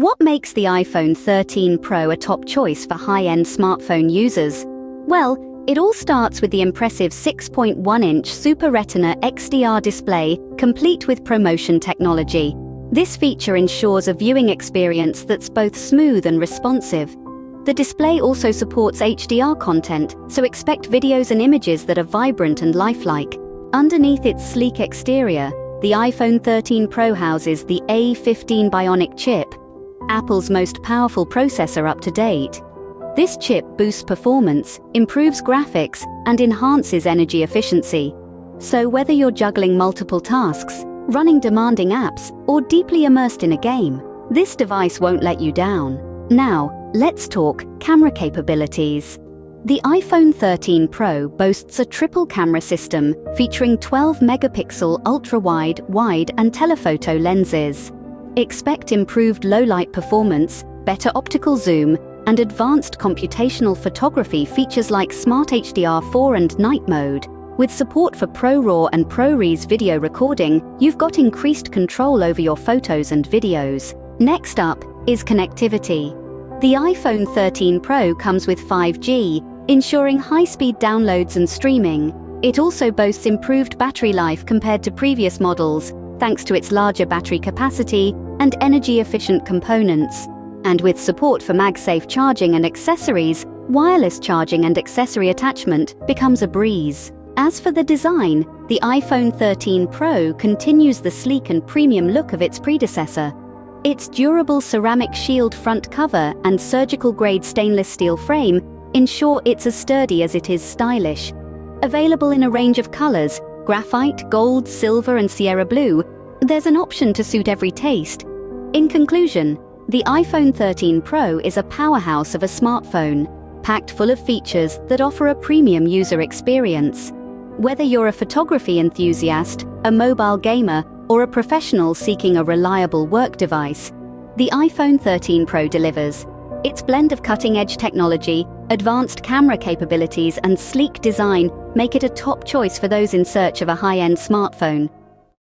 What makes the iPhone 13 Pro a top choice for high-end smartphone users? Well, it all starts with the impressive 6.1-inch Super Retina XDR display, complete with ProMotion technology. This feature ensures a viewing experience that's both smooth and responsive. The display also supports HDR content, so expect videos and images that are vibrant and lifelike. Underneath its sleek exterior, the iPhone 13 Pro houses the A15 Bionic chip, Apple's most powerful processor up to date. This chip boosts performance, improves graphics, and enhances energy efficiency. So whether you're juggling multiple tasks, running demanding apps, or deeply immersed in a game, this device won't let you down. Now, let's talk camera capabilities. The iPhone 13 Pro boasts a triple camera system featuring 12-megapixel ultra-wide, wide, and telephoto lenses. Expect improved low-light performance, better optical zoom, and advanced computational photography features like Smart HDR 4 and night mode. With support for ProRAW and ProRes video recording, you've got increased control over your photos and videos. Next up is connectivity. The iPhone 13 Pro comes with 5G, ensuring high-speed downloads and streaming. It also boasts improved battery life compared to previous models, thanks to its larger battery capacity and energy-efficient components. And with support for MagSafe charging and accessories, wireless charging and accessory attachment becomes a breeze. As for the design, the iPhone 13 Pro continues the sleek and premium look of its predecessor. Its durable ceramic shield front cover and surgical-grade stainless steel frame ensure it's as sturdy as it is stylish. Available in a range of colors, graphite, gold, silver, and Sierra blue, there's an option to suit every taste. In conclusion, the iPhone 13 Pro is a powerhouse of a smartphone, packed full of features that offer a premium user experience. Whether you're a photography enthusiast, a mobile gamer, or a professional seeking a reliable work device, the iPhone 13 Pro delivers. Its blend of cutting-edge technology, advanced camera capabilities, and sleek design make it a top choice for those in search of a high-end smartphone.